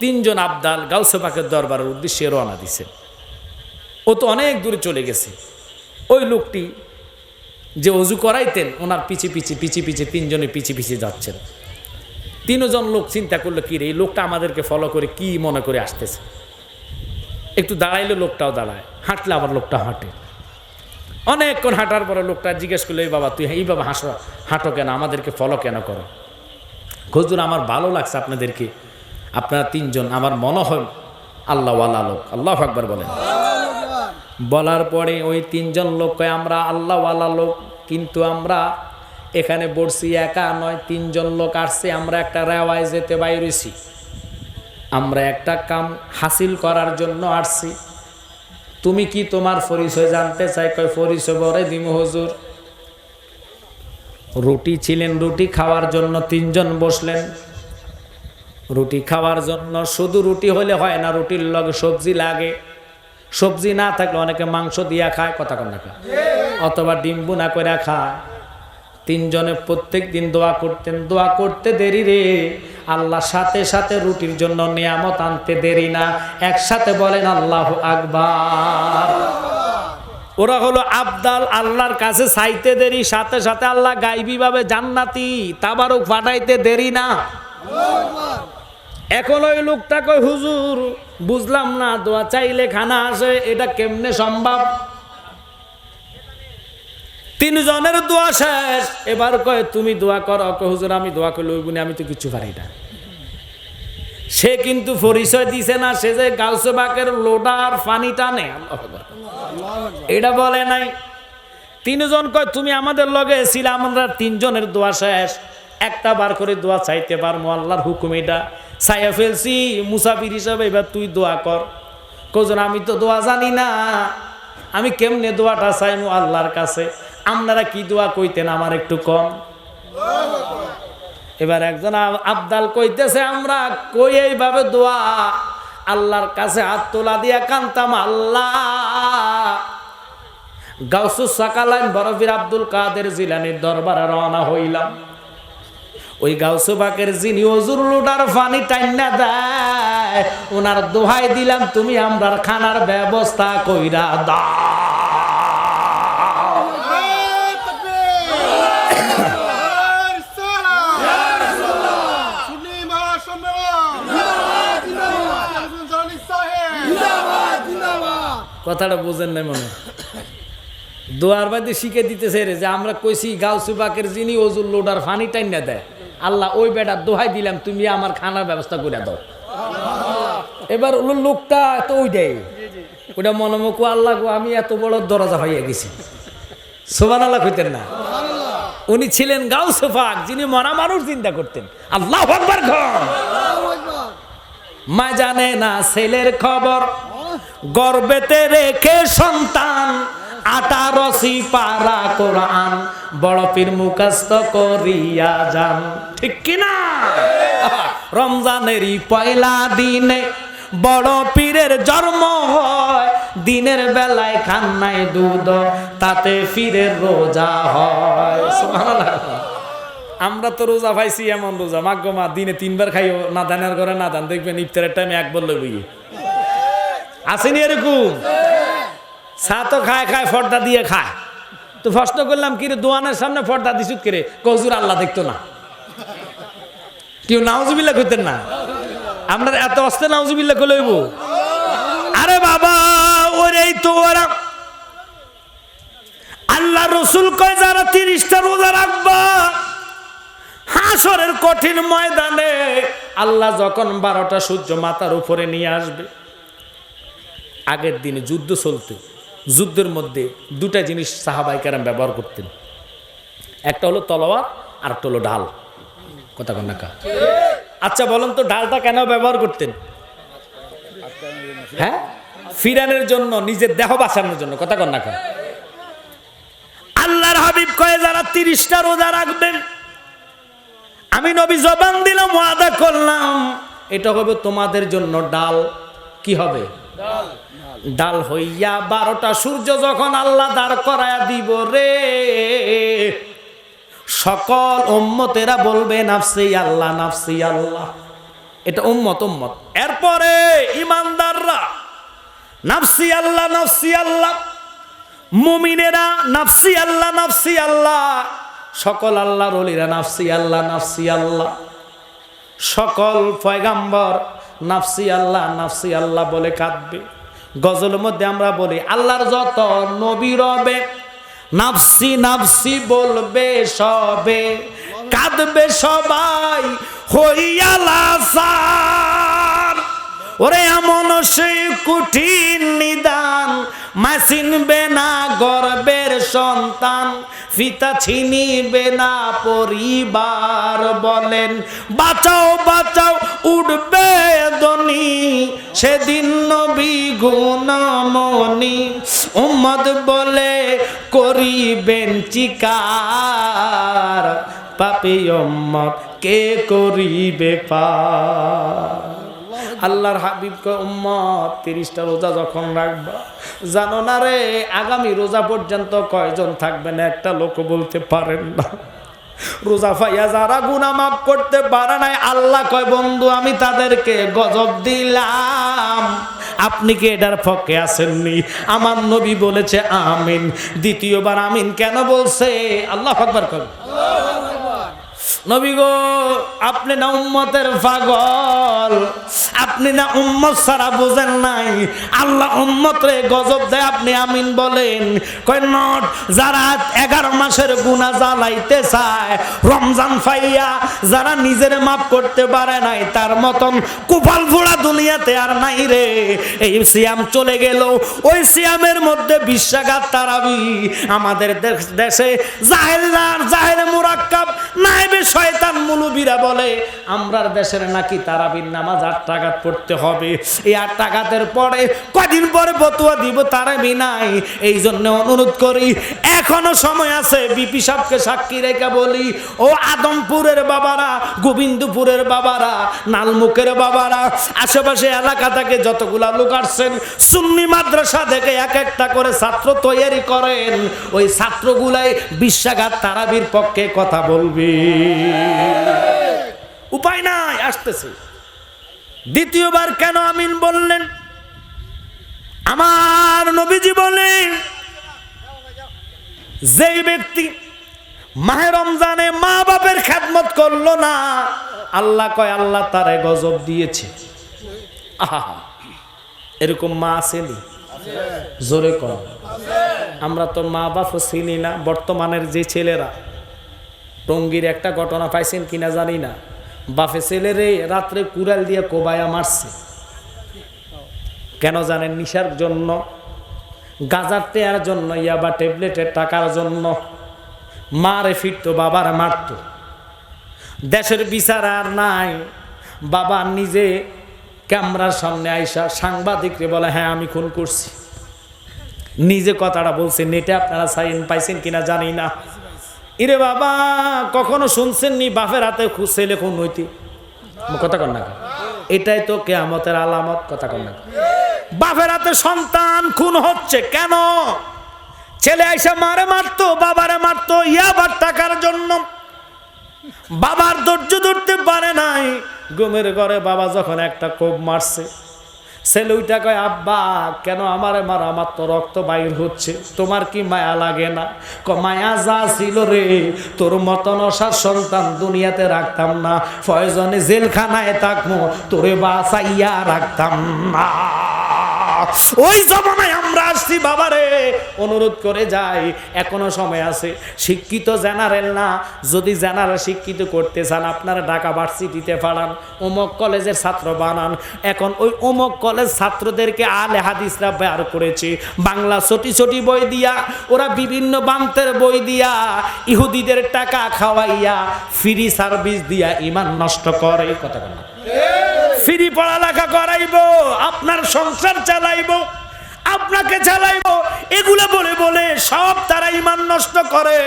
তিনজন আবদাল গাউসে পাকের দরবারের উদ্দেশ্যে রওনা দিছে। ও তো অনেক দূরে চলে গেছে। ওই লোকটি যে অজু করাইতেন ওনার পিছে পিছে তিনজনে পিছে যাচ্ছেন। তিনজন লোক চিন্তা করলো কি রে, এই লোকটা আমাদেরকে ফলো করে কি মনে করে আসতেছে। একটু দাঁড়াইলে লোকটাও দাঁড়ায়, হাঁটলে আবার লোকটা হাঁটে। অনেকক্ষণ হাঁটার পরে লোকটা জিজ্ঞেস করলো, এই বাবা তুই এইভাবে হাঁটো কেন, আমাদেরকে ফলো কেন করো? হুজুর আমার ভালো লাগছে আপনাদেরকে, আপনারা তিনজন আমার মনে হয় আল্লাহওয়ালা লোক। আল্লাহু আকবার বলেন। বলার পরে ওই তিনজন লোক কয় আমরা আল্লাহওয়ালা লোক, কিন্তু আমরা এখানে বসছি একা নয়, তিনজন লোক আসছে, আমরা একটা রেওয়ায় যেতে বাইরেছি, আমরা একটা কাম হাসিল করার জন্য আসছি। তুমি কি তোমার পরিচয় জানতে চাই? কয় পরিচয় বলে দিম হুজুর। রুটি ছিলেন, রুটি খাওয়ার জন্য তিনজন বসলেন। রুটি খাওয়ার জন্য শুধু রুটি হলে হয় না, রুটির লগে সবজি লাগে। সবজি না থাকলে অনেকে মাংস দিয়া খায়, কথা কন না, অথবা ডিম বুনা করে খায়। তিনজনে প্রত্যেক দিন দোয়া করতেন। দোয়া করতে দেরি রে, আল্লাহ সাথে সাথে রুটির জন্য নিয়ামত আনতে দেরি না। একসাথে বলেন আল্লাহু আকবার। ওরা হলো আবদাল, আল্লাহর কাছে চাইতে দেরি, সাথে সাথে আল্লাহ গায়বী ভাবে জান্নাতি তাবারুক পাঠাইতে দেরি না। এখন ওই লোকটা কয় হুজুর বুঝলাম না, দোয়া চাইলে খানা আসে, এটা কেমনে সম্ভব? তিনজনের দোয়া শেষ, এবার কয় তুমি দোয়া করো। কয় হুজুর আমি দোয়া করলে ওই গুণে আমি তো কিছু পারি না। সে কিন্তু পরিচয় দিছে না, সে যে গাউসে পাকের লোডার পানি টানে, এটা বলে নাই। তিনজন কয় তুমি আমাদের লগে ছিল, আমরা তিনজনের দোয়া শেষ, একটা বার করে দোয়া চাইতে পারবো, আল্লাহর হুকুম এটা, চাইয়া ফেলছি মুসাফির হিসাবে, এবার তুই দোয়া কর। কজন আমি তো দোয়া জানি না, আমি কেমনে দোয়াটা চাইমু আল্লাহর কাছে? আপনারা কি দোয়া কইতেন আমার একটু কম। এবার একজন আবদাল কইতেছে আমরা কই এইভাবে দোয়া, আল্লাহর কাছে হাত তোলা দিয়া কান্তাম, আল্লাহ গাউসুস সাকালাইন বরফির আব্দুল কাদের জিলানীর দরবারে রওনা হইলাম। ওই গাউসে পাকের যিনি অজুর লোটার পানি টাইনা দেয়, ওনার দোহাই দিলাম তুমি আমরার খানার ব্যবস্থা কইরা দাও। কথাটা বুঝেন নাই মনে, দোয়ার বাদে শিখে দিতেছে রে যে আমরা কইছি গাউসে পাকের যিনি অজুর লোটার পানি টাইনা দেয়, আল্লাহ ওই বেটা দোহাই দিলাম তুমি আমার খানার ব্যবস্থা করে দাও। এবার লোকটা তো ওই দেয়, ওটা মনোমুখ আল্লাহ গো আমি এত বড় দরজা হইয়া গেছি। সুবহানাল্লাহ কইতেন না? উনি ছিলেন গাউসে পাক, যিনি মরা মানুষ চিন্তা করতেন। আল্লাহু আকবার। মা জানে না ছেলের খবর, গর্ভেতে রেখে সন্তান, 18 পারা কোরআন, বড় পীর মুখস্থ করিয়া যান। ঠিক কিনা? রমজানেরই পয়লা দিনে বড় পীরের জন্ম হয়, দিনের বেলায় খান নাই দুধ, তাতে পীরের রোজা হয়। সুবহানাল্লাহ। আমরা তো রোজা পাইছি এমন রোজা, মাগো মা দিনে 3 বার খাইও, না দানের ঘরে না দান, দেখবেন ইফতারের টাইমে একবার লইবি। আসেনি এরকম? চা তো খায় ফর্দা দিয়ে খায়। তো প্রশ্ন করলাম কি রে দোয়ানের সামনে ফর্দা দিছুত করে? হুজুর আল্লাহ দেখতো না। কেউ নাউজুবিল্লাহ কইতেন না? আমরা এত অস্তে নাউজুবিল্লাহ কই লইব? আরে বাবা ওরেই তো ওরা আল্লাহ রসুল কয় যারা 30টা রোজা রাখবা হাসরের কঠিন ময়দানে আল্লাহ যখন 12টা সূর্য মাথার উপরে নিয়ে আসবে। আগের দিনে যুদ্ধ চলতে, যুদ্ধের মধ্যে 2টা জিনিস সাহাবায়ে কেরাম ব্যবহার করতেন, একটা হলো তলোয়ার আর একটা হলো ঢাল। কথা কন না কা? আচ্ছা বলেন তো ঢালটা কেন ব্যবহার করতেন? হ্যাঁ, ফিরানের জন্য, নিজের দেহ বাঁচানোর জন্য। কথা কন না কা? আল্লাহর হাবিব কয়ে যারা 30টা রোজা রাখবেন, আমি নবী জবান দিলাম, ওয়াদা করলাম, এটা হবে তোমাদের জন্য ডাল। কি হবে? ডাল হইয়া 12টা সূর্য যখন আল্লাহ দাঁড় করায়া দিব রে, সকল উম্মতেরা বলবে নাফসি আল্লাহ নাফসি আল্লাহ। এটা উম্মত উম্মত। এরপরে ইমানদাররা নাফসি আল্লাহ নাফসি আল্লাহ, মুমিনেরা নাফসি আল্লাহ নাফসি আল্লাহ, সকল আল্লাহর ওলিরা নাফসি আল্লাহ নাফসি আল্লাহ, সকল পয়গাম্বর নাফসি আল্লাহ বলে কাঁদবে। গজলের মধ্যে আমরা বলি আল্লাহর যত নবী রবে নাফসি নাফসি বলবে সবে, কাঁদবে সবাই হইয়া লাচার। ওরে এমন সেই কঠিন নিদান, মা চিনবে না গর্বের সন্তান, পিতা চিনিবে না পরিবার। বলেন বাঁচাও বাঁচাও উঠবে ধ্বনি, সেদিন নবী গুণমণি উম্মত বলে করিবেন চিকার, পাপী উম্মত কে করিবে পার। আল্লাহর হাবিব কয় উম্মত 30টা রোজা যখন রাখবা, জানো না রে আগামী রোজা পর্যন্ত কয়জন থাকবেন একটা লোক বলতে পারেন না। রোজা পাইয়া যারা গুনাহ মাফ করতে পারে নাই, আল্লাহ কয় বন্ধু আমি তাদেরকে গজব দিলাম। আপনি কি এটার পক্ষে আসেননি? আমার নবী বলেছে আমিন। দ্বিতীয়বার আমিন কেন বলছে? আল্লাহু আকবার করেন। নবী গো আপনি না উম্মতের পাগল, আপনি না উম্মত ছাড়া বুঝেন নাই আল্লাহ উম্মতরে গজব দেয়, আপনি আমিন বলেন। কয় নট যারা 11 মাসের গুনাহ জ্বালাইতে চায়, রমজান পাইয়া যারা নিজের মাফ করতে পারে নাই, তার মতন কুফাল ফোড়া দুনিয়াতে আর নাই রে। এই সিয়াম চলে গেল, ওই সিয়ামের মধ্যে বিশ্বাঘাত তারাবি। আমাদের দেশে জাহেল মুরাক্কাব নাইবে শয়তান মুলুবিরা বলে আমরার দেশের নাকি তারাবির নামাজ 8 টাকাত পড়তে হবে। এই 8 টাকাতের পরে কদিন পরে ফতোয়া দিব তারাবি নাই। এই জন্য অনুরোধ করি এখনো সময় আছে, বিপি সাহেবকে সাক্ষী রেখে বলি, ও আদমপুরের বাবারা, গোবিন্দপুরের বাবারা, নালমুখের বাবারা, আশেপাশে এলাকা থেকে যতগুলা লোক আসছেন, সুন্নি মাদ্রাসা থেকে এক একটা করে ছাত্র তৈরি করেন। ওই ছাত্রগুলাই বিশ্বাঘাত তারাবির পক্ষে কথা বলবে। উপায় নাই, আসতেছে। দ্বিতীয়বার কেন আমিন বললেন? আমার নবীজি বলেন যেই ব্যক্তি মাহে রমজানে মা বাপের খেদমত করলো না, আল্লাহ কয় আল্লাহ তারে গজব দিয়েছে। আহা, এরকম মা আসেনি? জোরে কর। আমরা তো মা বাপও চিনি না। বর্তমানের যে ছেলেরা, টঙ্গীর একটা ঘটনা পাইছেন কিনা জানি না, বাপে ছেলেরে রাত্রে কুড়াল দিয়ে কোবায়া মারছে। কেন জানেন? নিশার জন্য, গাজার টেয়ার জন্য, ইয়াবা ট্যাবলেটের টাকার জন্য। মারে ফিরতো, বাবার মারতো। দেশের বিচার আর নাই। বাবা নিজে ক্যামেরার সামনে আইসা সাংবাদিকরে বলে হ্যাঁ আমি খুন করছি। নিজে কথাটা বলছে, নেটে আপনারা পাইছেন কিনা জানি না। ইরে বাবা কখনো শুনছেননি বাপের হাতে ছেলে খুন হইতে? কথা কর না, এটাই তো কিয়ামতের আলামত। কথা কর না, বাপের হাতে সন্তান খুন হচ্ছে কেন? ছেলে আইসা মারে মারতো, বাবারে মারতো ইয়াবার টাকার জন্য। বাবার ধৈর্য ধরতে পারে নাই। ঘুমের ঘরে বাবা যখন একটা কোপ মারছে, ছেলে ওইটা কয় আব্বা কেন আমারে মার, আমার তো রক্ত বাইর হচ্ছে, তোমার কি মায়া লাগে না? মায়া যা ছিল রে, তোর মতন অসার সন্তান দুনিয়াতে রাখতাম না, প্রয়োজনে জেলখানায় থাকবো, তোরে বাঁচাইয়া রাখতাম না। ওই জমানায় আমরা আসছি বাবারে। অনুরোধ করে যাই, এখনো সময় আছে। শিক্ষিত জেনারেল না, যদি জেনারেল শিক্ষিত করতে চান আপনারা ঢাকা ভার্সিটিতে পাঠান, অমুক কলেজের ছাত্র বানান। এখন ওই অমুক কলেজ ছাত্রদেরকে আলে হাদিসরা বের করেছে বাংলা ছোটি ছোটি বই দিয়া, ওরা বিভিন্ন বান্তের বই দিয়া ইহুদিদের টাকা খাওয়াইয়া ফ্রি সার্ভিস দিয়া ইমান নষ্ট করে। কথা বলা ফ্রি পড়ালেখা করাইব, আপনার সংসার চালাইব, আপনাকে চালাইব, এগুলো বলে বলে সব তারা ঈমান নষ্ট করে।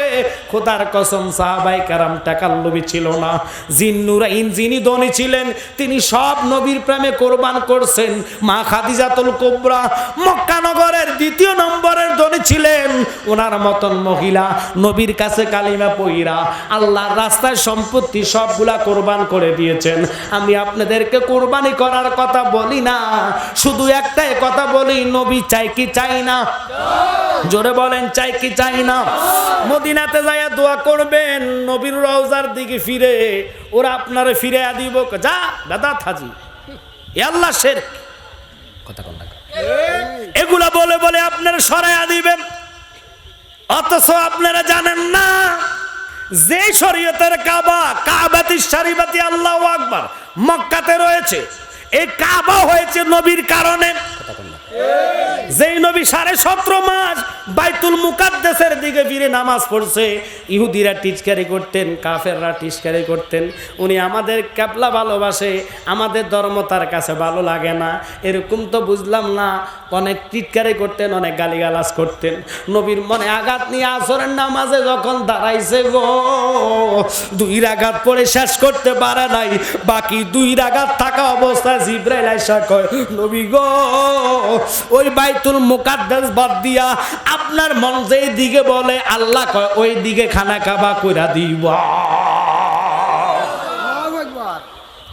খোদার কসম সাহাবায়ে কেরাম টাকার লোভী ছিল না। জিন্নুরাইন যিনি ধনী ছিলেন তিনি সব নবীর প্রেমে কোরবান করছেন। মা খাদিজাতুল কুবরা মক্কা নগরের দ্বিতীয় নম্বরের ধনী ছিলেন। ওনার মতন মহিলা নবীর কাছে কালিমা পইরা আল্লাহর রাস্তায় সম্পত্তি সবগুলা কোরবান করে দিয়েছেন। আমি আপনাদেরকে কোরবানি করার কথা বলি না, শুধু একটাই কথা বলি, নবী চাই কি চাই না? জোরে বলেন, চাই কি চাই না? মদিনাতে যাইয়া দোয়া করবেন নবীর রওজার দিকে ফিরে, ওরা আপনারে ফিরে দিব, যা দাদা থাজি এ আল্লাহ শিরক কথা কোন না। এগুলা বলে বলে আপনারা সরাইয়া দিবেন, অথচ আপনারা জানেন না যে শরীয়তের কাবা, কাবাতি শরীফাতি আল্লাহু আকবার মক্কাতে রয়েছে, এই কাবা হয়েছে নবীর কারণে। যেই নবী 17.5 মাস বাইতুল মুকাদ্দাসের দিকে ফিরে নামাজ পড়ছে, ইহুদিরা টিচকারি করতেন, কাফেররা টিচকারি করতেন, উনি আমাদের ক্যাবলা ভালোবাসে, আমাদের ধর্ম তার কাছে ভালো লাগে না, এরকম তো বুঝলাম না। অনেক টিচকারি করতেন, অনেক গালিগালাজ করতেন। নবীর মনে আঘাত নিয়ে আসরের নামাজে যখন দাঁড়াইছে গো, 2 রাকাত পড়ে শেষ করতে পারে নাই, বাকি 2 রাকাত থাকা অবস্থায় জিবরাইল আইসা কয়, নবী গো ওই বাইতুল মুকাদ্দাস বাদ দিয়া আপনার মন যেই দিকে বলে আল্লাহ কয় ওই দিকে খানা কাবা কইরা দিবা।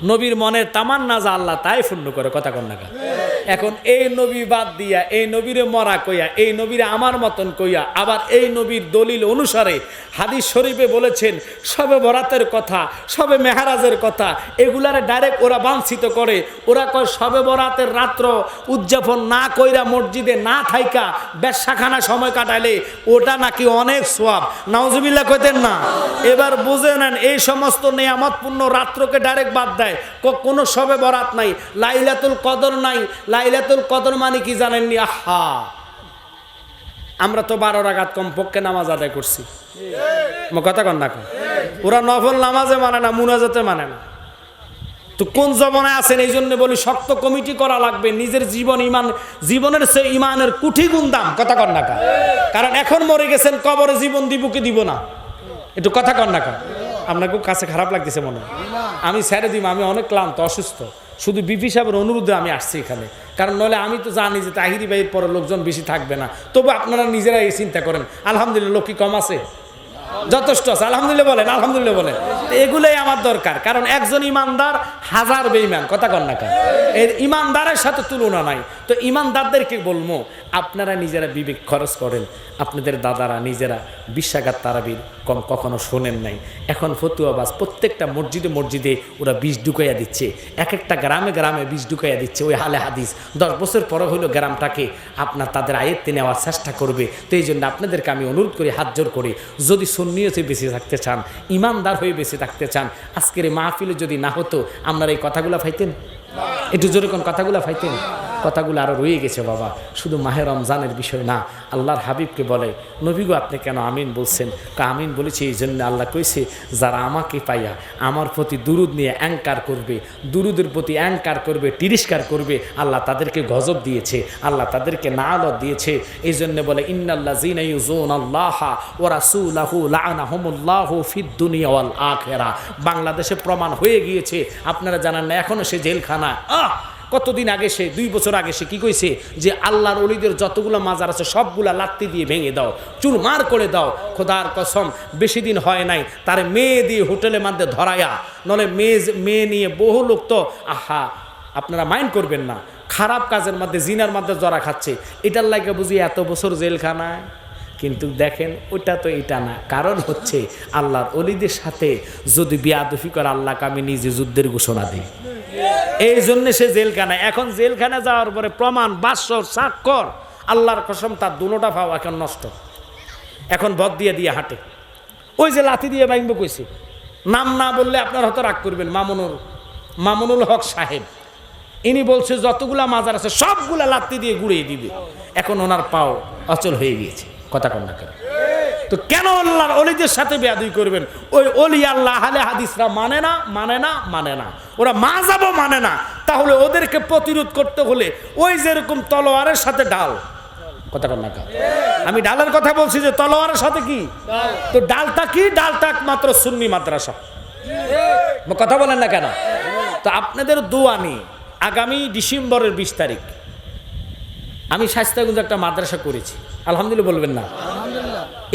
নবীর মনের তামান্না যা আল্লাহ তাই পূর্ণ করে, কথা কন না। এখন এই নবী বাদ দিয়া, এই নবীরে মরা কইয়া, এই নবীরে আমার মতন কইয়া, আবার এই নবীর দলিল অনুসারে হাদিস শরীফে বলেছেন সবে বরাতের কথা, সবে মেহরাজের কথা, এগুলারে ডাইরেক্ট ওরা বাঞ্ছিত করে। ওরা কয় সবে বরাতের রাত্র উদযাপন না কইরা মসজিদে না থাইকা বেশ্যাখানা সময় কাটাইলে ওটা নাকি অনেক সওয়াব। নাউজুবিল্লাহ কইতেন না? এবার বুঝে নেন, এই সমস্ত নিয়ামতপূর্ণ রাত্রকে ডাইরেক্ট বাদ দেয়। কোনো সবে বরাত নাই, লাইলাতুল কদর নাই। লাইলাতুল কদর মানে কি জানেননি? আহা, আমরা তো 12 রাকাত কমপক্ষে নামাজ আদায় করছি, কথা কন না। ওরা নফল নামাজে মানে না, মুনাজাতে মানে না। তো কোন জমানায় আছেন? এই জন্য বলি শক্ত কমিটি করা লাগবে। নিজের জীবন, ইমান, জীবনের সে ইমানের কুঠি গুণ দাম, কথা কন না। কারণ এখন মরে গেছেন, কবরে জীবন দিব কি দিব না, একটু কথা কন না। আপনার খুব কাছে খারাপ লাগতেছে মনে হয়? আমি ছেড়ে দিব, আমি অনেক ক্লান্ত, অসুস্থ, শুধু বিপি সাহেবের অনুরোধে আমি আসছি এখানে। কারণ নইলে আমি তো জানি যে তাহিরি ভাইয়ের পরে লোকজন বেশি থাকবে না। তবু আপনারা নিজেরাই চিন্তা করেন। আলহামদুলিল্লাহ, লোক কি কম আছে? যথেষ্ট আছে, আলহামদুলিল্লাহ বলেন, আলহামদুলিল্লাহ বলেন। এগুলোই আমার দরকার, কারণ একজন ইমানদার 1000 বেঈমান, কথা কন না। এর ইমানদারের সাথে তুলনা নাই। তো ইমানদারদেরকে বলবো, আপনারা নিজেরা বিবেক খরচ করেন। আপনাদের দাদারা নিজেরা 20 রাকাত তারাবির কম কখনো শোনেন নাই। এখন ফতুয়াবাজ প্রত্যেকটা মসজিদে মসজিদে ওরা 20 ঢুকাইয়া দিচ্ছে, এক একটা গ্রামে গ্রামে 20 ঢুকাইয়া দিচ্ছে। ওই হালে হাদিস 10 বছর পরে হইলো গ্রামটাকে আপনার তাদের আয়ত্তে নেওয়ার চেষ্টা করবে। তো এই জন্য আপনাদেরকে আমি অনুরোধ করি, হাত জোর করি, যদি সুন্নিয়তে বেঁচে থাকতে চান, ইমানদার হয়ে বেঁচে থাকতে চান, আজকের এই মাহফিলে যদি না হতো আপনারা এই কথাগুলো পাইতেন? একটু জোরে কোন কথাগুলো পাইতেন? কথাগুলো আরো রয়ে গেছে বাবা। শুধু মাহে রমজানের বিষয় না, আল্লাহর হাবিবকে বলে, নবী গো আপনি কেন আমিন বলছেন? আমিন বলেছি এই জন্য আল্লাহ কইছে, যারা আমাকে পাইয়া আমার প্রতি দুরুদ নিয়ে অ্যাঙ্কার করবে, দুরুদের প্রতি অ্যাঙ্কার করবে, তিরস্কার করবে, আল্লাহ তাদেরকে গজব দিয়েছে, আল্লাহ তাদেরকে নালত দিয়েছে। এই জন্য বলে, ইন্নাল্লাযীনা ইউযুনাল্লাহা ওয়া রাসূলাহু লাআনাহুমুল্লাহু ফিদ দুনিয়া ওয়াল আখিরা। বাংলাদেশে প্রমাণ হয়ে গিয়েছে, আপনারা জানেন না, এখনো সে জেলখানা। কতদিন আগে সে, 2 বছর আগে সে কি কইছে যে আল্লাহর ওলিদের যতগুলো মাজার আছে সবগুলা লাত্তি দিয়ে ভেঙে দাও, চুরমার করে দাও। খোদার কসম, বেশি দিন হয় নাই তার মেয়ে দিয়ে হোটেলের মধ্যে ধরায়া, নলে মেয়ে নিয়ে বহু লোক তো, আহা আপনারা মাইন্ড করবেন না, খারাপ কাজের মধ্যে, জিনার মধ্যে জড়া খাচ্ছে, এটার লাগে বুঝি এত বছর জেলখানায়। কিন্তু দেখেন ওটা তো এটা না, কারণ হচ্ছে আল্লাহর ওলিদের সাথে যদি বিয়াদফি করে আল্লাহকে আমি নিজে যুদ্ধের ঘোষণা দিই, এই জন্য সে জেলখানায়। এখন জেলখানা যাওয়ার পরে প্রমাণ, বাসর, সাক্ষর, আল্লাহর কসম তার দুটোটা পাও এখন নষ্ট। এখন বদ দিয়ে দিয়ে হাঁটে, ওই যে লাথি দিয়ে ভাঙবো কইছে, নাম না বললে আপনার হয়তো রাগ করবেন, মামুনুল হক সাহেব, ইনি বলছে যতগুলা মাজার আছে সবগুলা লাথি দিয়ে গুড়িয়ে দিবে। এখন ওনার পাও অচল হয়ে গিয়েছে, কথা কন না কেন? তো কেন আল্লাহর ওলিদের সাথে বেয়াদবি করবেন? ওই ওলি আল্লাহ আহলে হাদিসরা মানে না, ওরা মাযহাবও মানে না। তাহলে ওদেরকে প্রতিরোধ করতে হলে ওই যেরকম তলোয়ারের সাথে ডাল, কথা কন না কা? আমি ডালের কথা বলছি যে তলোয়ারের সাথে কি, তো ডালটা কি, ডালটা একমাত্র সুন্নি মাদ্রাসা। কথা বলেন না কেন? তো আপনাদের দোয়া নিয়ে আগামী ডিসেম্বরের 20 তারিখ আমি শায়েস্তাগঞ্জে একটা মাদ্রাসা করেছি, আলহামদুলিল্লাহ বলবেন না?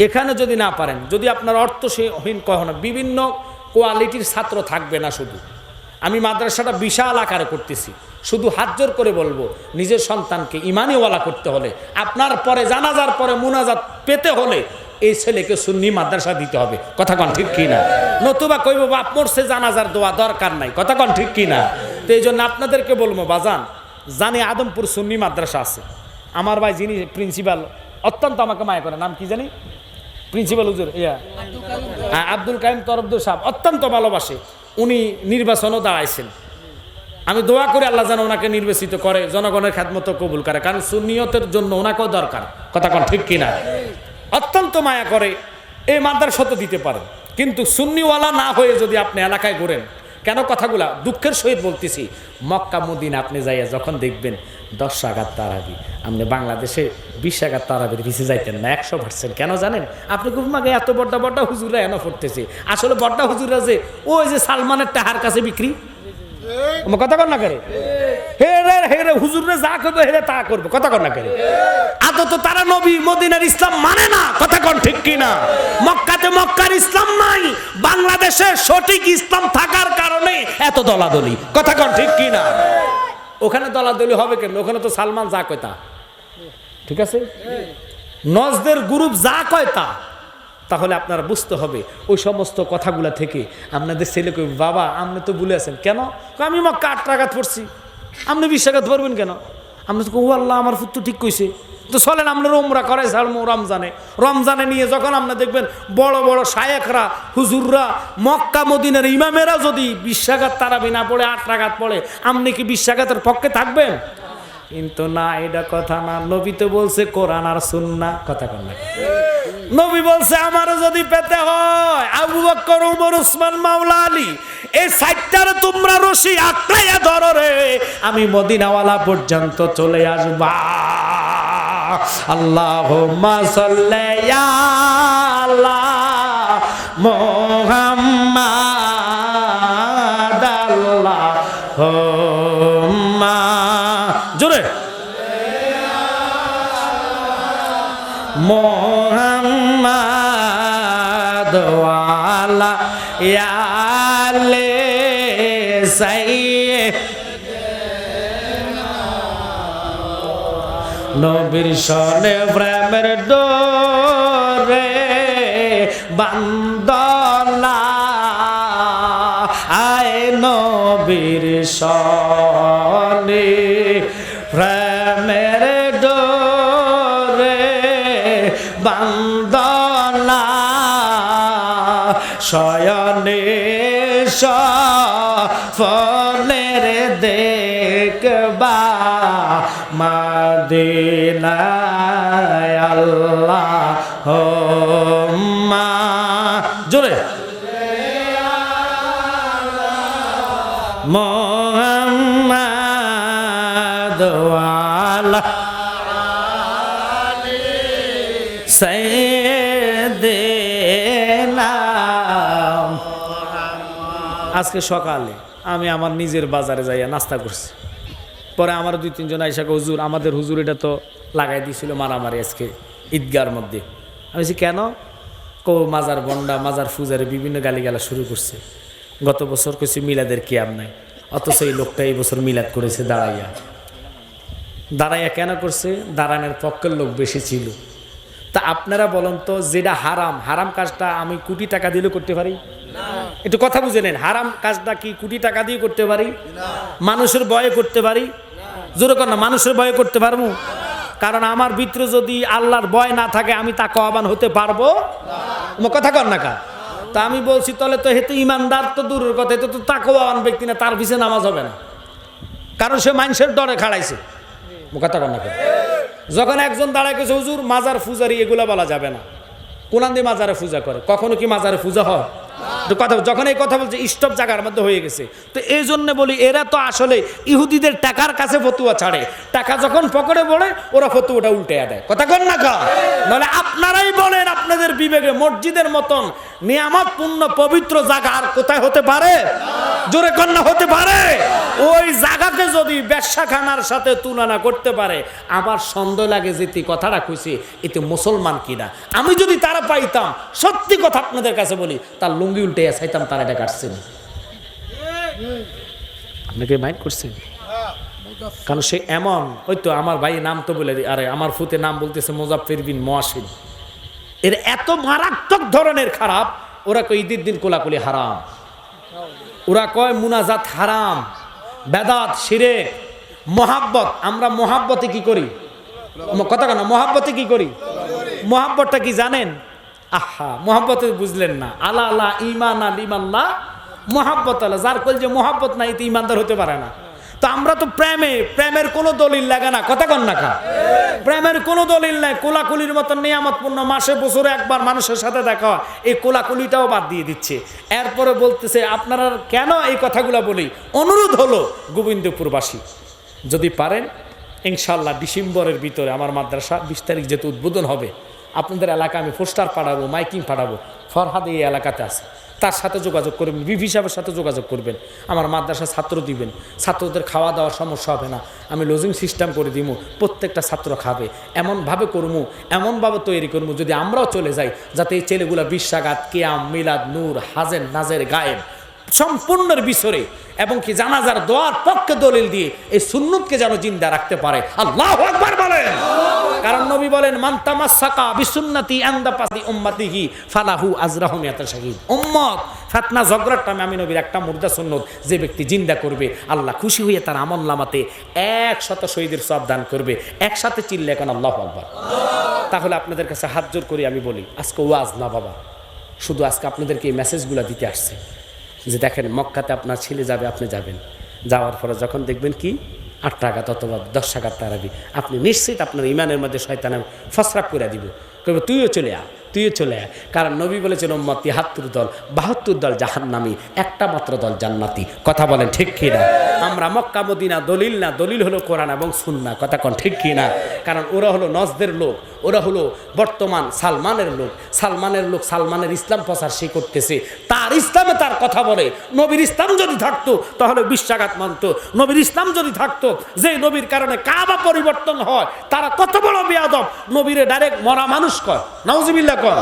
এখানে যদি না পারেন, যদি আপনার অর্থহীন কখনো, বিভিন্ন কোয়ালিটির ছাত্র থাকবে না, শুধু আমি মাদ্রাসাটা বিশাল আকারে করতেছি। শুধু হাত জোর করে বলবো, নিজের সন্তানকে ইমানিওয়ালা করতে হলে, আপনার পরে জানাজার পরে মুনাজাত পেতে হলে এই ছেলেকে সুন্নি মাদ্রাসা দিতে হবে। কথা কন ঠিক কি না? নতুবা কইব বাপ মরছে, জানাজার দোয়া দরকার নাই। কথা কন ঠিক কি না? তো এই জন্য আপনাদেরকে বলবো বাজান, জানি আদমপুর সুন্নি মাদ্রাসা আছে, আমার ভাই যিনি প্রিন্সিপাল অত্যন্ত আমাকে মায়া করে, নাম কি জানি, প্রিন্সিপাল হুজুর আব্দুল কাইম তরফদার সাহেব, অত্যন্ত ভালোবাসে। উনি নির্বাচনও দাঁড়াইছেন। আমি দোয়া করি আল্লাহ যেন ওনাকে নির্বাচিত করে, জনগণের খেদমত কবুল করে, কারণ সুন্নিয়তের জন্য ওনাকেও দরকার। কথা কন ঠিক কিনা? অত্যন্ত মায়া করে, এই মাদ্রাসা তো দিতে পারেন, কিন্তু সুন্নিওয়ালা না হয়ে যদি আপনি এলাকায় ঘুরেন, কেন কথাগুলা দুঃখের সহিত বলতেছি, মক্কা মদিনা আপনি যাইয়া যখন দেখবেন 10 রাকাত তারাবি, আপনি বাংলাদেশে 20 রাকাত তারাবির পিছিয়ে যাইতেন না 100%। কেন জানেন? আপনি খুব মাগে এত বড় বড় হুজুরা এনে পড়তেছে, আসলে বড় হুজুরা যে ওই যে সালমানের টাহার কাছে বিক্রি, কথা কর না করে, হেরে হেরে হুজুরে যা করবে হেরে তা করবে। কথা কর না করে, আদত তারা নবী মদিনার ইসলাম মানে না। কথা কন ঠিক কিনা? মক্কাতে মক্কার ইসলাম নাই, বাংলাদেশে সঠিক ইসলাম থাকার কারণে এত দলাদলি। কথা কন ঠিক কিনা? ওখানে দলাদলি হবে কেন? ওখানে তো সালমান যা কয় তা, ঠিক আছে, নজদের গ্রুপ যা কয় তা। তাহলে আপনারা বুঝতে হবে ওই সমস্ত কথাগুলা থেকে আপনাদের ছেলেকে, বাবা আপনি তো ভুলে আছেন কেন? আমি মক্কা 8 রাকাত পড়ছি, আপনি 20 রাকাত পড়বেন কেন? আপনি তো ও আল্লাহ আমার পুত্র ঠিক কইছে, তো চলেন আপনারা উমরা করে ছাড়বো রমজানে। রমজানে নিয়ে যখন আপনি দেখবেন বড় বড় শায়েখরা হুজুররা মক্কা মদিনার ইমামেরা যদি 20 রাকাত তারাবি না পড়ে 8 রাকাত পড়ে, আপনি কি 20 রাকাতের পক্ষে থাকবেন? কিন্তু না, এটা কথা না। নবী তো বলছে কোরআন আর সুন্নাহ। কথা কন না? নবী বলছে আমার যদি পেতে হয় আবু বকর, ওমর, উসমান, মাওলা আলী, এই 4টারে তোমরা রশি আঁকড়াইয়া ধরো রে, আমি মদিনাওয়ালা পর্যন্ত চলে আসবা। আল্লাহুম্মা সাল্লি আলা মুহাম্মাদ, আল্লাহুম্মা জোরে মুহাম্মাদ ওয়ালা ইয়ালে সাইয়্যিদিনা, নবীর শনে প্রেমের ডোরে বান্দনা, আয় নবীর শনে প্রেমের ডোরে বান্দনা, শয়নে সফলের দেখবা মদিনায়। আল্লাহুম্মা জোরে মুহাম্মাদ ওয়ালা সাইয়্যিদিনা। আজকে সকালে আমি আমার নিজের বাজারে যাইয়া নাস্তা করছি, পরে আমার 2-3 জন আইসা হুজুর, আমাদের হুজুর এটা তো লাগাই দিয়েছিল মারামারি আজকে ঈদগার মধ্যে। আমি বলছি কেন? মাজার বন্ডা, মাজার ফুজারে বিভিন্ন গালিগালা শুরু করছে। গত বছর কইছি মিলাদের কিয়াম নাই, অথচ এই লোকটা এই বছর মিলাদ করেছে দাঁড়াইয়া। দাঁড়াইয়া কেন করছে? দাঁড়ানোর পক্ষের লোক বেশি ছিল। তা আপনারা বলেন তো, যেটা হারাম, হারাম কাজটা আমি কোটি টাকা দিলেও করতে পারি? একটু কথা বুঝে নেন, হারাম কাজটা কি কোটি টাকা দিয়ে করতে পারি? মানুষের ভয়ে করতে পারি? জোরে কর না, মানুষের ভয়ে করতে পারবো? কারণ আমার ভিতরে যদি আল্লাহর ভয় না থাকে, আমি তাকওয়াবান হতে পারবো না। কথা কর না কা? তা আমি বলছি তাহলে তো হেতু ইমানদার তো দূরের কথা, এটা তো তাকওয়াবান ব্যক্তি না, তার পিছে নামাজ হবে না, কারণ সে মানুষের ডরে খাড়াইছে। কথা কর না কা? যখন একজন দাঁড়ায় গেছে হুজুর মাজার পূজারি, এগুলা বলা যাবে না। কোন দিয়ে মাজারে পূজা করে? কখনো কি মাজারে পূজা হয়? তো কথা যখন এই কথা বলছে স্টপ জায়গার মধ্যে হয়ে গেছে। তো এই জন্য বলি এরা তো আসলে ইহুদিদের টাকার কাছে ফতুয়া ছাড়ে, টাকা যখন পকেটে পড়ে ওরা ফতুয়াটা উল্টে দেয়। কথা কন না কা? নাহলে আপনারাই বলেন আপনাদের বিবেকে মসজিদের মতন নিয়ামতপূর্ণ পবিত্র জায়গা আর কোথায় হতে পারে? জোরে কন্যা হতে পারে? ওই জায়গাকে যদি ব্যবসাখানার সাথে তুলনা করতে পারে আমার সন্দেহ লাগে যেতে কথাটা কইছি এতে মুসলমান কিনা। আমি যদি তারা পাইতাম, সত্যি কথা আপনাদের কাছে বলি, তার লুঙ্গি উল্টে চাইতাম তারা এটা কাটছেন। আপনাকে মাইন্ড করছেন? কারণ সে এমন, ওই তো আমার ভাই নাম তো বলে দিই, আরে আমার ফুতে নাম বলতেছে মোজাফফর বিন মুয়াশির। এর এত মারাত্মক ধরনের খারাপ, ওরা কয় ঈদের দিন কোলাকুলি হারাম, ওরা কয় মুনাজাত হারাম, বেদাত, শিরক, মহাব্বত। আমরা মহাব্বতে কি করি? কথা কেন? মহাব্বতে কি করি? মহাব্বতটা কি জানেন? আহা, মহাব্বতে বুঝলেন না। আলা আলা ইমান আল ইমাল্লাহ মহাব্বত আল্লাহ, যার কল যে মহাব্বত নাই তো ইমানদার হতে পারে না। তো আমরা তো প্রেমের কোনো দলিল লাগে না। কথা কন না কা? প্রেমের কোনো দলিল নাই। কোলাকুলির মতন নিয়ামতপূর্ণ মাসে বছরে একবার মানুষের সাথে দেখা, এই কোলাকুলিটাও বাদ দিয়ে দিচ্ছে। এরপরে বলতেছে আপনারা কেন এই কথাগুলো বলি? অনুরোধ হলো গোবিন্দপুরবাসী যদি পারেন ইনশাল্লাহ ডিসেম্বরের ভিতরে আমার মাদ্রাসা 20 তারিখ যেহেতু উদ্বোধন হবে, আপনাদের এলাকা আমি পোস্টার পাঠাবো, মাইকিং পাঠাবো। ফরহাদ এই এলাকাতে আছে, তার সাথে যোগাযোগ করবেন, বিভি সাহেবের সাথে যোগাযোগ করবেন, আমার মাদ্রাসা ছাত্র দিবেন, ছাত্রদের খাওয়া দাওয়ার সমস্যা হবে না, আমি লজিং সিস্টেম করে দিব, প্রত্যেকটা ছাত্র খাবে। এমনভাবে করবো, এমনভাবে তৈরি করবো যদি আমরাও চলে যাই, যাতে এই ছেলেগুলা বিশ্বাগাত, কিয়াম, মিলাদ, নূর, হাজের, নাজের, গায়েব সম্পূর্ণের বিছরে এবং কি জানাজার দোয়ার পক্ষে দলিল দিয়ে এই সুন্নতকে যেন জিন্দা রাখতে পারে। আল্লাহু আকবার বলেন। কারণ নবী বলেন মান তামাসসাকা বিসুন্নতি ইনদা পাসি উম্মতিহি ফালাহু আজরাহু মিয়াতা শাহীদ। উম্মত ফিতনা ঝগড়ার টাইমে আমি নবীর একটা মুর্দা সুন্নত যে ব্যক্তি জিন্দা করবে, আল্লাহ খুশি হয়ে তার আমলনামাতে 100 শহীদের সওয়াব দান করবে। একসাথে চিল্লে এখন আল্লাহু আকবার। তাহলে আপনাদের কাছে হাত জোর করে আমি বলি, আজকে ওয়াজ না বাবা, শুধু আজকে আপনাদেরকে এই মেসেজগুলো দিতে আসছে যে দেখেন মক্কাতে আপনার ছেলে যাবে, আপনি যাবেন, যাওয়ার পরে যখন দেখবেন কি 8 টাকা অথবা 10 টাকার তারাবি, আপনি নিশ্চিত আপনার ইমানের মধ্যে শয়তান ফসরাক করে দিব, কইবে তুইও চলে আ, তুইও চলে আয়। কারণ নবী বলেছেন উম্মতি ৭০ দল, ৭২ দল জাহান্নামী, একটা মাত্র দল জান্নাতি। কথা বলেন ঠিক কি না? আমরা মক্কা মদিনা দলিল না, দলিল হলো কোরআন এবং সুন্নাহ। কথা কোন ঠিক কি না? কারণ ওরা হলো নজদের লোক, ওরা হলো বর্তমান সালমানের লোক, সালমানের ইসলাম প্রচার সে করতেছে, তার ইসলামে তার কথা বলে। নবীর ইসলাম যদি থাকতো তাহলে বিশ্বাঘাত মানত। নবীর ইসলাম যদি থাকতো, যে নবীর কারণে কাবা পরিবর্তন হয়, তারা কত বড় বেয়াদব, নবীরে ডাইরেক্ট মরা মানুষ কয়, নাউজুবিল্লাহ কয়,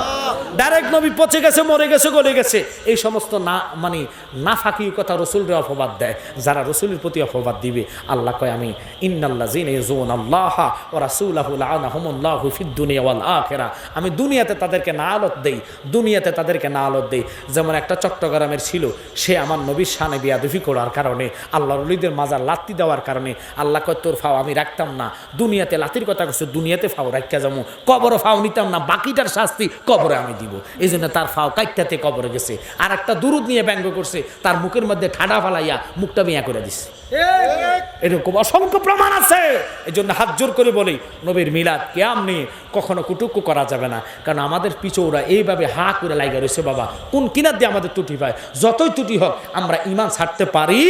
ডাইরেক্ট নবী পচে গেছে, মরে গেছে, গলে গেছে, এই সমস্ত না মানে নাফাকি কথা রসুলরে অপবাদ দেয়। যারা রসুলের প্রতি অপবাদ দিবে, আল্লাহ কয় আমি ইন্নাল্লাযীনা ইয়াযুনাল্লাহা ওয়া রাসূলাহু লাআনাহুমুল্লাহু ফিদ দুনিয়া ওয়াল আখিরা, আমি দুনিয়াতে তাদেরকে নাআলত দেই, দুনিয়াতে তাদেরকে নাআলত দেই। যেমন একটা চট্টগ্রামের ছিল, সে আমার নবীর শানে বেয়াদবি করার কারণে, আল্লাহর ওলিদের মাজার লাত্তি দেওয়ার কারণে আল্লাহ কয় তোর ফাও আমি রাখতাম না, দুনিয়াতে লাতির কথা কইছে, দুনিয়াতে ফাও রাখিয়া যাবো, কবরও ফাও নিতাম না, বাকিটার শাস্তি কবরে আমি দিব। এই জন্য তার ফাও কাইটাতে কবরে গেছে। আর একটা দুরুদ নিয়ে ব্যঙ্গ করছে, তার মুখের মধ্যে ঠাডা ফালাইয়া মুখটা মিয়া করে দিছে। এরকম অসংখ্য প্রমাণ আছে। এই জন্য হাত জোর করে বলি, নবীর মিলাদ কিয়াম নিয়ে কখনো কুটুক্কু করা যাবে না। কারণ আমাদের পিছু ওরা এইভাবে হা করে লাগা রয়েছে বাবা, কোন কিনার দিয়ে আমাদের ত্রুটি পায়। যতই ত্রুটি হোক আমরা ইমান ছাড়তে পারি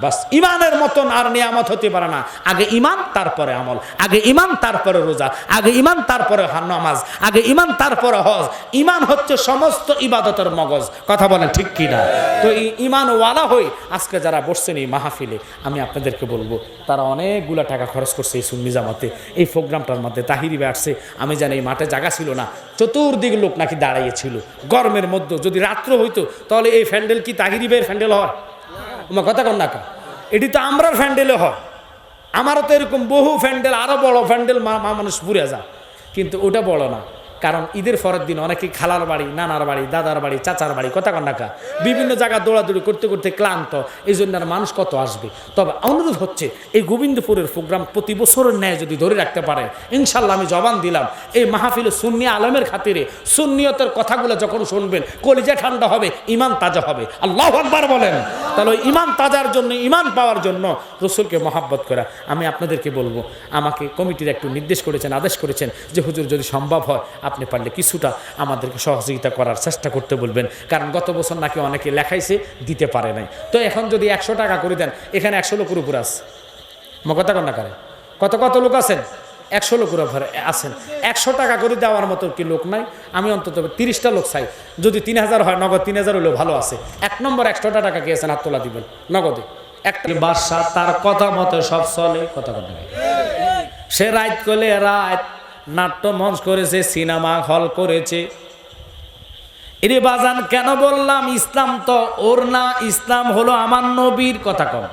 বাস। ইমানের মতন আর নিয়ামত হতে পারে না। আগে ইমান তারপরে আমল, আগে ইমান তারপরে রোজা, আগে ইমান তারপরে নামাজ, আগে ইমান তারপরে হজ। ইমান হচ্ছে সমস্ত ইবাদতের মগজ। কথা বলেন ঠিক কিনা? তো এই ইমানওয়ালা হই আজকে যারা বসছেন এই মাহফিলে, আমি আপনাদেরকে বলবো তারা অনেকগুলা টাকা খরচ করছে এই সুন্নি জামাতে, এই প্রোগ্রামটার মধ্যে। তাহিরি ভাই আসছে, আমি জানি এই মাঠে জায়গা ছিল না, চতুর্দিকে লোক নাকি দাঁড়িয়েছিল গরমের মধ্যে। যদি রাত্র হইতো তাহলে এই ফ্যান্ডেল কি তাহিরি ভাইয়ের ফ্যান্ডেল হয়? আমার কথা কন না কা? এটি তো আমরার ফ্যান্ডেলে হয়। আমারও তো এরকম বহু ফ্যান্ডেল, আরও বড় ফ্যান্ডেল মানুষ পুড়ে যায়, কিন্তু ওটা বড় না। কারণ ঈদের পরের দিন অনেকে খালার বাড়ি, নানার বাড়ি, দাদার বাড়ি, চাচার বাড়ি, কথা কন্নাকা বিভিন্ন জায়গায় দৌড়াদৌড়ি করতে করতে ক্লান্ত, এই জন্য আর মানুষ কত আসবে। তবে অনুরোধ হচ্ছে এই গোবিন্দপুরের প্রোগ্রাম প্রতি বছরের ন্যায় যদি ধরে রাখতে পারে, ইনশাল্লাহ আমি জবান দিলাম এই মাহফিলে সুন্নি আলমের খাতিরে সুন্নিয়তের কথাগুলো যখন শুনবেন কলিজা ঠান্ডা হবে, ইমান তাজা হবে। আল্লাহু আকবার বলেন। তাহলে ইমান তাজার জন্য, ইমান পাওয়ার জন্য রসুলকে মহাব্বত করা। আমি আপনাদেরকে বলবো, আমাকে কমিটির একটু নির্দেশ করেছেন, আদেশ করেছেন যে হুজুর যদি সম্ভব হয় আপনি পারলে কিছুটা আমাদেরকে সহযোগিতা করার চেষ্টা করতে বলবেন, কারণ গত বছর নাকি অনেকে লেখাইছে দিতে পারে নাই। তো এখন যদি 100 টাকা করে দেন, এখানে 100 লোকের উপর আছে, কথা কন না করে, কত কত লোক আছেন, 100 লোকের উপরে আছেন। 100 টাকা করে দেওয়ার মতো কি লোক নাই? আমি অন্তত 30টা লোক চাই। যদি 3000 হয়, নগদ 3000 হলেও ভালো আছে। 1 নম্বর 100 টাকা খেয়েছেন, হাত তোলা দিবেন নগদে। একটা বাদশা, তার কথা মতো সব চলে, কথা কথা। সে রাত করলে রাত নাট্য মঞ্চ করেছে, সিনেমা হল করেছে। এরে বাজান, কেন বললাম ইসলাম তো ওর না, ইসলাম হলো আমার নবীর, কথা কম।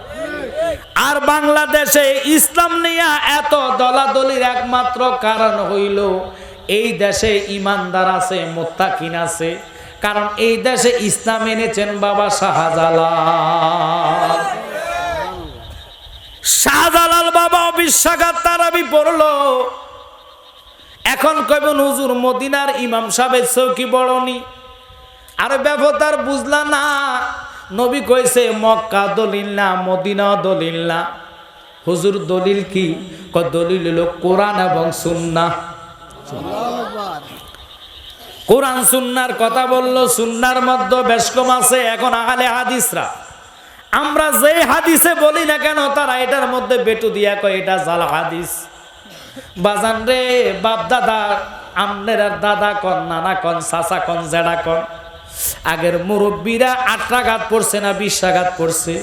আর বাংলাদেশে ইসলাম নিয়ে এত দলাদলির একমাত্র কারণ হইল এই দেশে ইমানদার আছে, মুত্তাকিন আছে, কারণ এই দেশে ইসলাম এনেছেন বাবা শাহজালাল। শাহজালাল বাবা বিশ্বাঘাত তারাবি পড়লো। এখন কইব হুজুর মদিনার ইমাম সাহেবের চৌকি বড়নি, আরে ব্যবতার বুঝলা না। নবী কইছে মক্কা দলিল না, মদিনা দলিল না। হুজুর দলিল কি? দলিল হলো কোরআন এবং সুন্নাহ। কোরআন সুন্নার কথা বললো, সুন্নার মধ্যে বেশ কম আছে। এখন আহলে হাদিসরা, আমরা যে হাদিসে বলি না কেন, তারা এটার মধ্যে বেটু দিয়া কয় এটা জাল হাদিস। বাজান রে, বাপ দাদা, আমনের দাদা কন, নানা কন, চাচা কন, জেডা কন, আগের মুরব্বীরা 8 রাকাত পড়ছে না 20 রাকাত পড়ছে?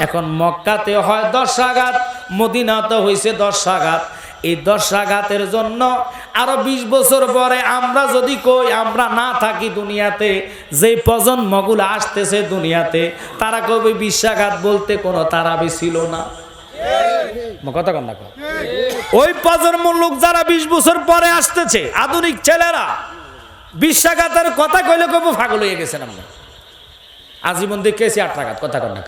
এখন মক্কাতে হয় 10 রাকাত, মদিনাতে হইছে 10 রাকাত। এই 10 রাকাতের জন্য আরো 20 বছর পরে আমরা যদি কই আমরা না থাকি দুনিয়াতে, যে প্রজন্মগুলো আসতেছে দুনিয়াতে, তারা কবে 20 রাকাত বলতে কোনো তারাবি ছিল না। কথা কন না, ওই প্রজন্ম লোক যারা 20 বছর পরে আসতেছে, আধুনিক ছেলেরা 20 রাকাতের কথা কইলে কব পাগল হয়ে গেছেন। আমরা আজীবন দেখেছি 8 রাকাত, কথা কন না।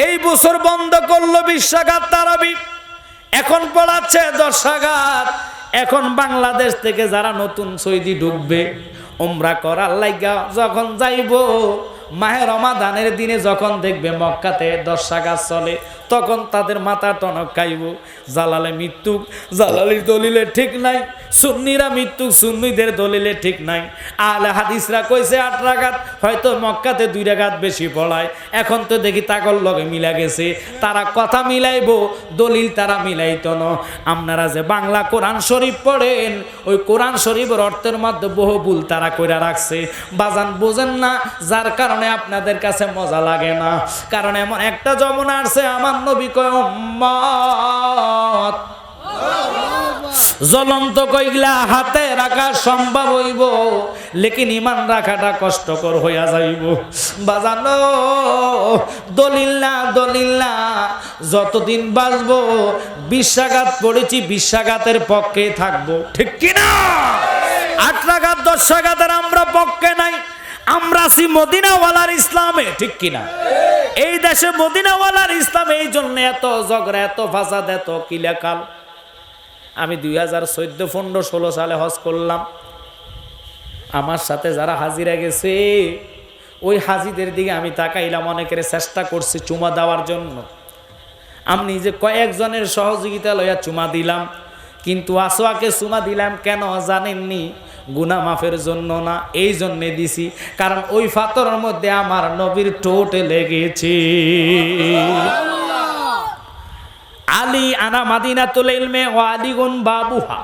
এই বছর বন্ধ করলো 20 রাকাত তারাবি, এখন পড়াচ্ছে 10 রাকাত। এখন বাংলাদেশ থেকে যারা নতুন সৌদি ঢুকবে উমরা করার লাগা, যখন যাইব মাহে রমাদানের দিনে, যখন দেখবে মক্কাতে 10 রাকাত চলে, তখন তাদের মাথা টনক খাইব। জালালে মৃত্যুক, জালালির দলিলে ঠিক নাই। সুন্নিরা মৃত্যুক, সুন্নিদের দলিলে ঠিক নাই। আহলে হাদিসরা কইছে 8 রাকাত, হয়তো মক্কাতে 2 রাকাত বেশি পড়ায়। এখন তো দেখি তাকল লগে মিলা গেছে, তারা কথা মিলাইব, দলিল তারা মিলাইতো না। আপনারা যে বাংলা কোরআন শরীফ পড়েন, ওই কোরআন শরীফের অর্থের মধ্যে বহু ভুল তারা কইরা রাখছে। বাজান বোঝেন না, যার কারণে আপনাদের কাছে মজা লাগে না। কারণ এমন একটা যমুনা আসছে, আমার নবী কয় উম্মত জ্বলন্ত কইলা হাতে রাখা সম্ভব হইব, লেকিন ইমান রাখাটা কষ্টকর হইয়া যাইব। বাজানো দলিল না, দলিল না, যতদিন বাঁচবো 20 রাকাত পড়েছি, 20 রাকাতের পক্ষে থাকবো, ঠিক কিনা? 8 রাকাত 10 রাকাতের আমরা পক্ষে নাই। আমরা আছি মদিনাওয়ালার ইসলামে, ঠিক কিনা? এই দেশে মদিনাওয়ালার ইসলাম, এই জন্য এত ঝগড়া, এত ফাসাদ, এত কিলাকাল। আমি 2014-15-16 সালে হজ করলাম। আমার সাথে যারা হাজিরা গেছে, ওই হাজিদের দিকে আমি তাকাইলাম, অনেকের চেষ্টা করছি চুমা দেওয়ার জন্য। আমি নিজে কয়েকজনের সহযোগিতা লইয়া চুমা দিলাম, কিন্তু আসোয়াকে চুমা দিলাম কেন জানেননি? গুনাহ মাফের জন্য না, এই জন্যে দিছি কারণ ওই ফাতরের মধ্যে আমার নবীর ঠোঁট লেগেছে। আলী আনা মাদিনাতুল ইলমে ওয়া আলীগুন বাবুহা।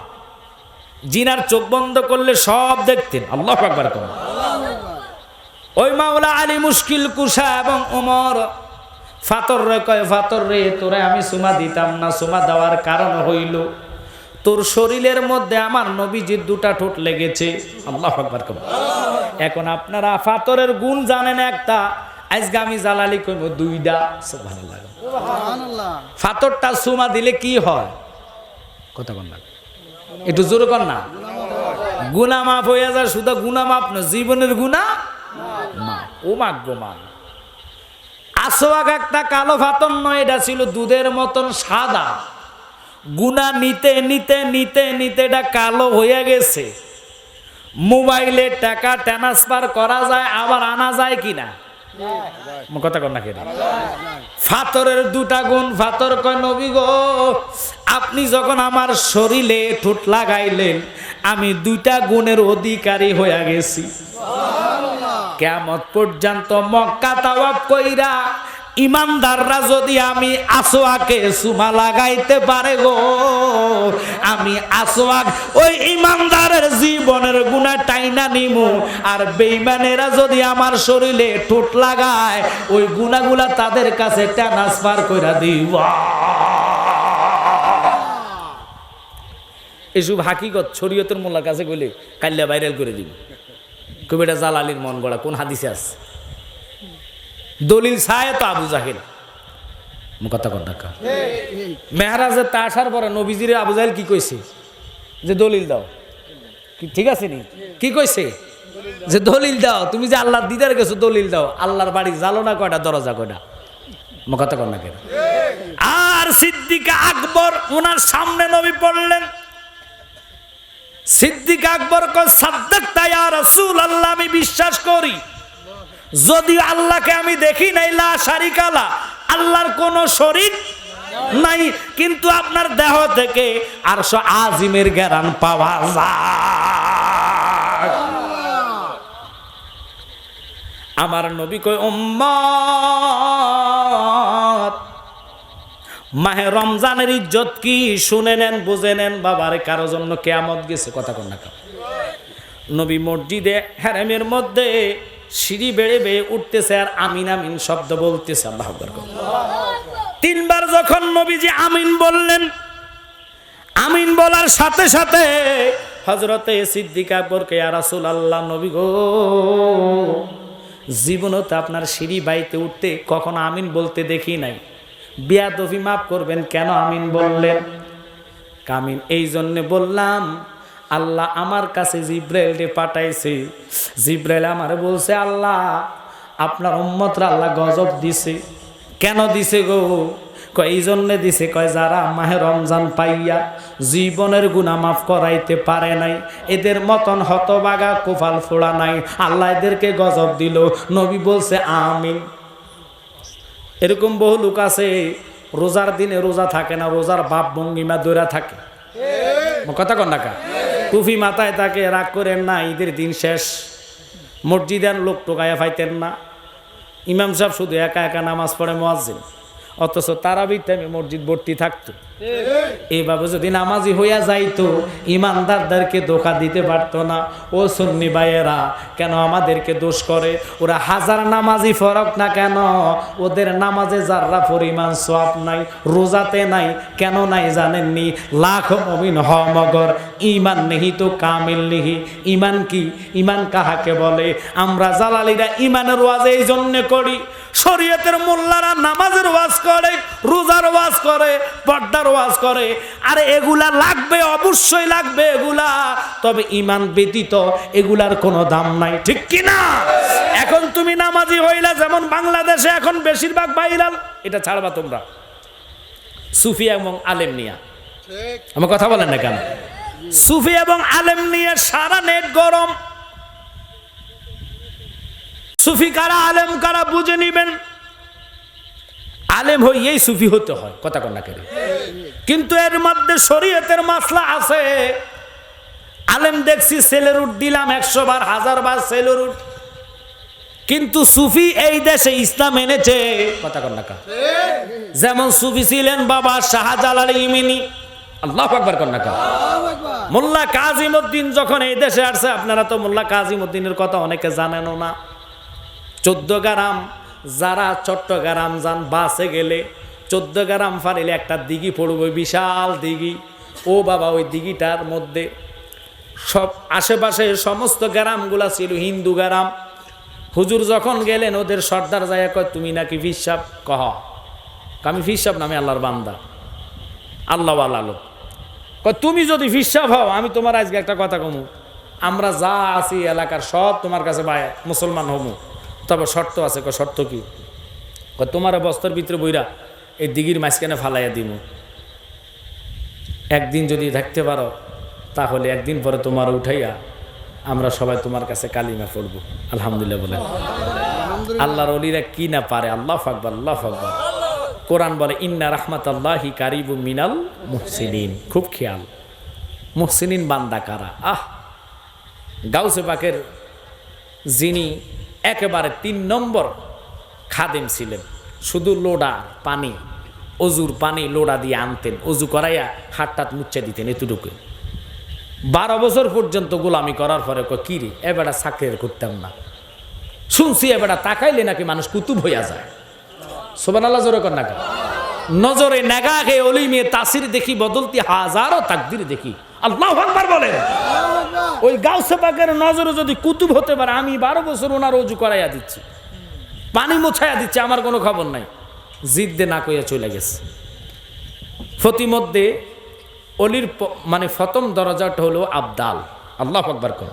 জিনার চোখ বন্ধ করলে সব দেখতেন। আল্লাহু আকবার। ওই মাওলা আলী মুশকিল কুশা এবং ওমর ফাতর রে কয়, ফাতর রে তোরে আমি সুমা দিতাম না, সুমা দেওয়ার কারণ হইল তোর শরীরের মধ্যে আমার নবীজির 2টা ঠোঁট লেগেছে। আল্লাহু আকবার। এখন আপনারা ফাতরের গুণ জানেন একটা, আজকে আমি জালালি কইব 2টা। সুবহানাল্লাহ। ফাতরটা সুমা দিলে কি হয়? কথা বল না, একটু জোরে কর না। গুনাহ মাফ হয়ে যায়। শুধু গুনাহ মাফ না, জীবনের গুনাহ মাফ। ও মাগমান আসোয়াগ একটা কালো ফাতর নয়, এটা ছিল দুধের মতন সাদা। গুনাহ নিতে নিতে নিতে নিতে এটা কালো হয়ে গেছে। মোবাইলে টাকা ট্রান্সফার করা যায়, আবার আনা যায় কিনা? কথা কর না কেন? ফাতরের দুটা গুণ। ফাতর কয় নবী গো, আপনি যখন আমার শরীরে ঠোঁট লাগাইলেন আমি দুইটা গুণের অধিকারী হয়ে গেছি। কিয়ামত পর্যন্ত মক্কা তাওয়াফ কইরা ইমানদাররা যদি আমি আসওয়াকে সুমা লাগাইতে পারে গো, আমি আসওয়াক ওই ইমানদারের জীবনের গুনাহ টাইনা নিমু। আর বেঈমানেরা যদি আমার শরীরে ঠোঁট লাগায় ওই গুনাহগুলা তাদের কাছে ট্রান্সফার কইরা দিব। এসব হাকিকত শরীয়তের মোল্লার কাছে গেলে কাল্লা ভাইরাল করে দিব। কবিটা জালালির মন গড়া কোন হাদিসে আছে? দলিল ছায় তো আবু জাহেল। কথা কর না। মেহরাজে তা আসার পরে নবীজির আবু জাহেল কি কইছে? যে দলিল দাও। ঠিক আছে নি? কি কইছে? যে দলিল দাও, তুমি যে আল্লাহর দিদার গেছো দলিল দাও। আল্লাহর বাড়ি জালো না কয়টা, দরজা কয়টা? কথা কর না কেন? আর সিদ্দিক আকবর ওনার সামনে নবী পড়লেন। সিদ্দিক আকবর কয় সাদ্দাকতা ইয়া রাসূলুল্লাহ, আমি বিশ্বাস করি যদি আল্লাহকে আমি দেখি নাই, লা শারিকা লা, আল্লাহর কোনো শরীক নাই, কিন্তু আপনার দেহ থেকে আরশ আজিমের ঘ্রাণ পাওয়া যায়। আমার নবী কয় উম্মত, মাহে রমজানের ইজ্জত কি শুনে নেন, বুঝে নেন। বাবার কারো জন্য কিয়ামত গেছে। কথা কন না। নবী মসজিদে হারামের মধ্যে সিঁড়ি বেড়ে বেড়ে উঠতেছে আর আমিন আমিন শব্দ বলতেছে। আল্লাহু আকবার। তিনবার যখন নবীজি আমিন বললেন, আমিন বলার সাথে সাথে হযরতে সিদ্দিক আকবরকে ইয়া রাসূলুল্লাহ, নবী গো, জীবনে তো আপনার সিঁড়ি বাইতে উঠতে কখনো আমিন বলতে দেখি নাই। বিয়াদবি মাফ করবেন, কেন আমিন বললেন? আমিন এই জন্য বললাম, আল্লাহ আমার কাছে জিব্রাইলকে পাঠাইছে। জিব্রাইল আমারে বলছে, আল্লাহ আপনার উম্মতরা আল্লাহ গজব দিছে। কেন দিছে গো? কয় এই জন্য দিছে, কয় যারা মাহে রমজান পাইয়া জীবনের গুনাহ মাফ করাইতে পারে নাই, এদের মতন হতবাগা কোফাল ফোড়া নাই, আল্লাহ এদেরকে গজব দিল। নবী বলছে আমিন। এরকম বহু লোক আছে রোজার দিনে রোজা থাকে না, রোজার ভাব ভঙ্গিমা দৌড়া থাকে। কথা কন না। টুপি মাথায় থাকে, রাগ করেন না, ঈদের দিন শেষ, মসজিদের লোক টোকাইয়া ফাইতেন না। ইমাম সাহেব শুধু একা একা নামাজ পড়ে মুয়াজ্জিন, অথচ তারাবির টাইমে মসজিদ ভর্তি থাকতো। এইভাবে যদি নামাজি হইয়া যাইতো, ইমানদারদেরকে ধোঁকা দিতে পারতো না। ও সুন্নি ভাইয়েরা, কেন আমাদেরকে দোষ করে? ওরা হাজার নামাজি ফরক না কেন, ওদের নামাজে যাররা পরিমাণ সওয়াব নাই, রোজাতে নাই। কেন নাই জানেননি? লাখ মুমিন হ মগর ঈমান নেহি তো কামিল নেহি। ঈমান কি? ঈমান কাহাকে বলে? আমরা জালালিরা ঈমানের ওয়াজ এই জন্য করি। শরীয়তের মোল্লারা নামাজের ওয়াজ করে, রোজার ওয়াজ করে, পর্দার ওয়াজ করে। আর এগুলা লাগবে, অবশ্যই লাগবে এগুলা, তবে ঈমান ব্যতীত এগুলার কোনো দাম নাই। ঠিক কি না? এখন তুমি নামাজি হইলা, যেমন বাংলাদেশে এখন বেশিরভাগ ভাইরাল, এটা ছাড়বা তোমরা, সুফি এবং আলেম নিয়া। আমার কথা বলেন না কেন? সুফি এবং আলেম নিয়ে সারা নেট গরম। সুফি কারা, আলেম কারা বুঝে নিবেন। আলেম হইয়েই সুফি হতে হয়। কথা কন না কেন? কিন্তু এর মধ্যে শরীয়তের মাসলা আছে। আলেম দেখছি সেলের উঠ দিলাম 100 বার 1000 বার সেলের উঠ, কিন্তু সুফি এই দেশে ইসলাম এনেছে। কথা কন না কেন? যেমন সুফি ছিলেন বাবা শাহজালাল ইমানি। আল্লাহু আকবার কন না কেন? মোল্লা কাজিমউদ্দিন যখন এই দেশে আসছে, আপনারা তো মোল্লা কাজিমউদ্দিনের কথা অনেকে জানেনও না। 14 গ্রাম, যারা চট্টগ্রাম যান বাসে গেলে 14 গ্রাম ফারিলে একটা দিঘি পড়বে, বিশাল দিঘি। ও বাবা, ওই দিঘিটার মধ্যে সব আশেপাশে সমস্ত গ্রামগুলা ছিল হিন্দু গ্রাম। হুজুর যখন গেলেন, ওদের সর্দার যাইয়া কয়, তুমি নাকি ফিসাব? কহ আমি ফিসাব নামে আল্লাহর বান্দা, আল্লাহ আল্লাহ। কয় তুমি যদি ফিসাব হও, আমি তোমার আজকে একটা কথা কমু, আমরা যা আছি এলাকার সব তোমার কাছে ভাই মুসলমান হমু, তবে শর্ত আছে। কয় শর্ত কি? কয় তোমার বস্তার ভিতরে বইরা এই দিঘির মাঝখানে ফালাইয়া দিব। একদিন যদি থাকতে পারো, তাহলে একদিন পরে তোমার উঠাইয়া আমরা সবাই তোমার কাছে কালিমা পড়ব। আলহামদুলিল্লাহ বলে। আল্লাহর ওলিরা কি না পারে, আল্লাহ আকবার, আল্লাহ আকবার। কোরআন বলে ইন্না রাহমাতাল্লাহি কারিবুম মিনাল মুহসিনিন। খুব খেয়াল, মুহসিনিন বান্দা কারা? গাউসে পাকের যিনি একেবারে 3 নম্বর খাদেম ছিলেন, শুধু লোডা পানি, অজুর পানি লোডা দিয়ে আনতেন, অজু করাইয়া হাত মুচ্ছে দিতেন এতটুকু। 12 বছর পর্যন্ত গোলামি করার পরে কি রে এবারে চাকরি করতাম না, শুনছি এবারে তাকাইলে নাকি মানুষ কুতুব হইয়া যায়। সুবহানাল্লাহ জোরে কর না। নজরে নাগা গে অলি মেয়ে তাসির দেখি বদলতি হাজারো তাকদির দেখি। আল্লাহু আকবার বলে। ওই গাউসে পাকের নজরে যদি কুতুব হতে পারে, আমি 12 বছর ওনার অজু করাইয়া দিচ্ছি, পানি মোছাইয়া দিচ্ছি, আমার কোনো খবর নাই। জিদ্দে না কইয়া চলে গেছে। প্রতিমধ্যে অলির মানে প্রথম দরজাটা হলো আবদাল। আল্লাহু আকবার কর।